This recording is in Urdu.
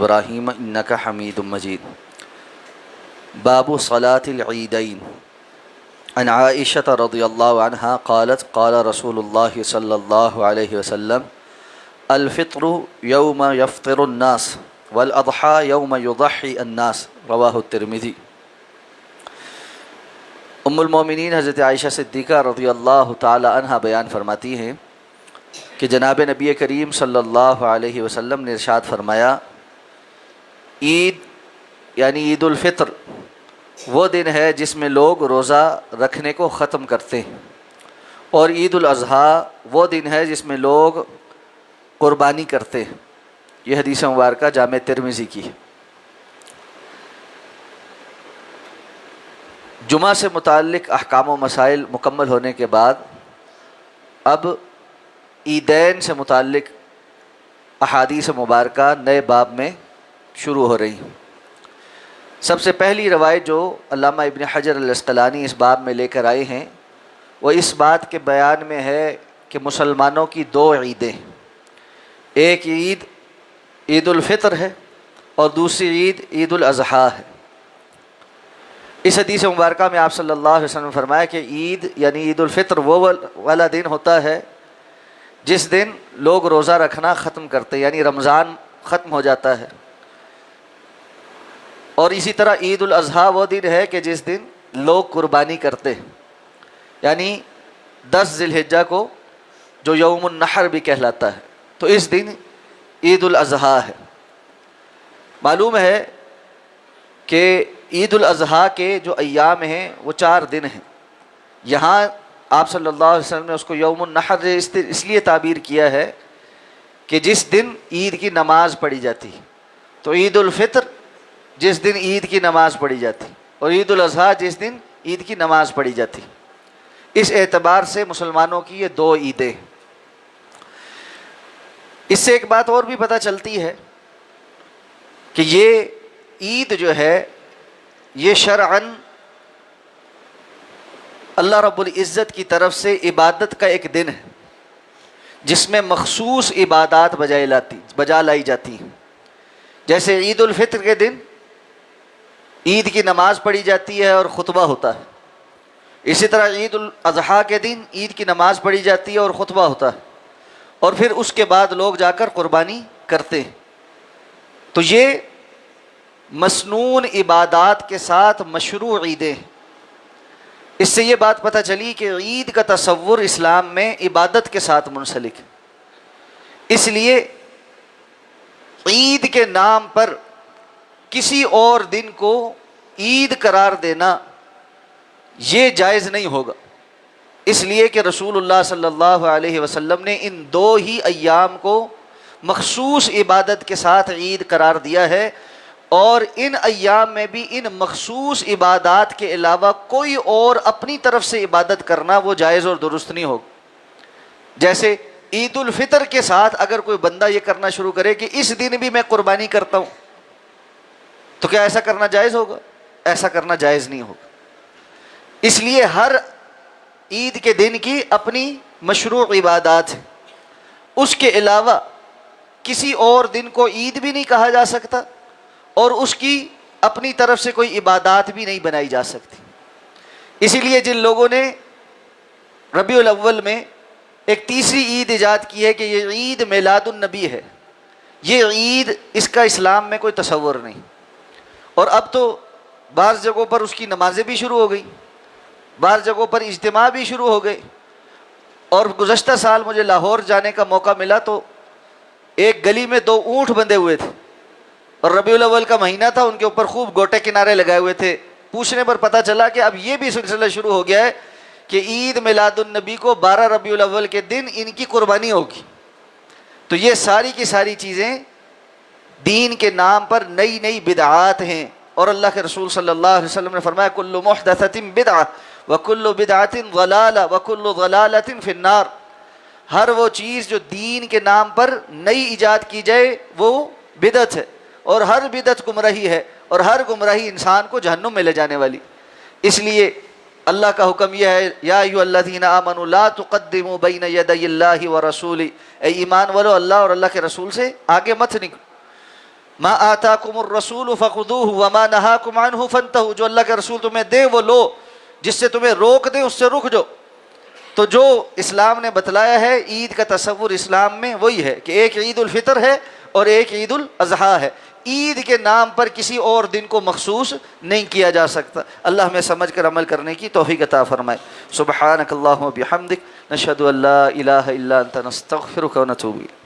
إبراهيم إنك حميد مجيد. باب صلاة العيدين. عن عائشة رضي الله عنها قالت قال رسول الله صلى الله عليه وسلم الفطر يوم يفطر الناس والأضحى يوم يضحي الناس. رواہ الترمذی. ام المومنین حضرت عائشہ صدیقہ رضی اللہ تعالی عنہ بیان فرماتی ہیں کہ جناب نبی کریم صلی اللہ علیہ وسلم نے ارشاد فرمایا، عید یعنی عید الفطر وہ دن ہے جس میں لوگ روزہ رکھنے کو ختم کرتے ہیں، اور عید الاضحیٰ وہ دن ہے جس میں لوگ قربانی کرتے ہیں۔ یہ حدیث مبارکہ جامع ترمذی کی ہے۔ جمعہ سے متعلق احکام و مسائل مکمل ہونے کے بعد اب عیدین سے متعلق احادیث مبارکہ نئے باب میں شروع ہو رہی ہیں۔ سب سے پہلی روایت جو علامہ ابن حجر العسقلانی اس باب میں لے کر آئے ہیں وہ اس بات کے بیان میں ہے کہ مسلمانوں کی دو عیدیں، ایک عید عید الفطر ہے اور دوسری عید عید الاضحیٰ ہے۔ اس حدیث مبارکہ میں آپ صلی اللہ علیہ وسلم نے فرمایا کہ عید یعنی عید الفطر وہ والا دن ہوتا ہے جس دن لوگ روزہ رکھنا ختم کرتے ہیں، یعنی رمضان ختم ہو جاتا ہے، اور اسی طرح عید الاضحیٰ وہ دن ہے کہ جس دن لوگ قربانی کرتے ہیں، یعنی 10 ذی الحجہ کو جو یوم النحر بھی کہلاتا ہے، تو اس دن عید الاضحیٰ ہے۔ معلوم ہے کہ عید الاضحیٰ کے جو ایام ہیں وہ 4 دن ہیں۔ یہاں آپ صلی اللہ علیہ وسلم نے اس کو یوم النحر اس لیے تعبیر کیا ہے کہ جس دن عید کی نماز پڑھی جاتی ہے، تو عید الفطر جس دن عید کی نماز پڑھی جاتی اور عید الاضحیٰ جس دن عید کی نماز پڑھی جاتی، اس اعتبار سے مسلمانوں کی یہ 2 عیدیں۔ اس سے ایک بات اور بھی پتہ چلتی ہے کہ یہ عید جو ہے یہ شرعاً اللہ رب العزت کی طرف سے عبادت کا ایک دن ہے جس میں مخصوص عبادات بجا لائی جاتی ہیں۔ جیسے عید الفطر کے دن عید کی نماز پڑھی جاتی ہے اور خطبہ ہوتا ہے، اسی طرح عید الاضحیٰ کے دن عید کی نماز پڑھی جاتی ہے اور خطبہ ہوتا ہے، اور پھر اس کے بعد لوگ جا کر قربانی کرتے ہیں۔ تو یہ مسنون عبادات کے ساتھ مشروع عیدیں ہیں۔ اس سے یہ بات پتہ چلی کہ عید کا تصور اسلام میں عبادت کے ساتھ منسلک ہے، اس لیے عید کے نام پر کسی اور دن کو عید قرار دینا یہ جائز نہیں ہوگا، اس لیے کہ رسول اللہ صلی اللہ علیہ وسلم نے ان 2 ہی ایام کو مخصوص عبادت کے ساتھ عید قرار دیا ہے، اور ان ایام میں بھی ان مخصوص عبادات کے علاوہ کوئی اور اپنی طرف سے عبادت کرنا وہ جائز اور درست نہیں ہوگا۔ جیسے عید الفطر کے ساتھ اگر کوئی بندہ یہ کرنا شروع کرے کہ اس دن بھی میں قربانی کرتا ہوں، تو کیا ایسا کرنا جائز ہوگا؟ ایسا کرنا جائز نہیں ہوگا۔ اس لیے ہر عید کے دن کی اپنی مشروع عبادات ہیں، اس کے علاوہ کسی اور دن کو عید بھی نہیں کہا جا سکتا اور اس کی اپنی طرف سے کوئی عبادات بھی نہیں بنائی جا سکتی۔ اسی لیے جن لوگوں نے ربیع الاول میں ایک تیسری عید ایجاد کی ہے کہ یہ عید میلاد النبی ہے، یہ عید اس کا اسلام میں کوئی تصور نہیں، اور اب تو بعض جگہوں پر اس کی نمازیں بھی شروع ہو گئی، بعض جگہوں پر اجتماع بھی شروع ہو گئے۔ اور گزشتہ سال مجھے لاہور جانے کا موقع ملا تو ایک گلی میں 2 اونٹ بندھے ہوئے تھے، اور ربیع الاول کا مہینہ تھا، ان کے اوپر خوب گوٹے کنارے لگائے ہوئے تھے۔ پوچھنے پر پتہ چلا کہ اب یہ بھی سلسلہ شروع ہو گیا ہے کہ عید میلاد النبی کو 12 ربیع الاول کے دن ان کی قربانی ہوگی۔ تو یہ ساری کی ساری چیزیں دین کے نام پر نئی نئی بدعات ہیں، اور اللہ کے رسول صلی اللہ علیہ وسلم نے فرمایا کل محدثۃ بدعہ وکل بدعۃ ضلالہ وکل ضلالۃ فی النار۔ ہر وہ چیز جو دین کے نام پر نئی ایجاد کی جائے وہ بدعت ہے، اور ہر بدعت گمراہی ہے، اور ہر گمراہی انسان کو جہنم میں لے جانے والی۔ اس لیے اللہ کا حکم یہ ہے یا ایھا الذین آمنوا لا تقدموا بین یدی اللہ ورسولہ، اے ایمان والو اللہ اور اللہ کے رسول سے آگے مت نکلو۔ ما آتاکم الرسول فخذوہ وما نہاکم عنہ فانتہوا، جو اللہ کے رسول تمہیں دے وہ لو، جس سے تمہیں روک دے اس سے رک جاؤ۔ تو جو اسلام نے بتلایا ہے عید کا تصور اسلام میں وہی ہے کہ ایک عید الفطر ہے اور ایک عید الاضحیٰ ہے، عید کے نام پر کسی اور دن کو مخصوص نہیں کیا جا سکتا۔ اللہ ہمیں سمجھ کر عمل کرنے کی توفیق عطا فرمائے۔ سبحانک اللہم و بحمدک، نشہد ان لا الہ الا انت، نستغفرک و نتوب الیک۔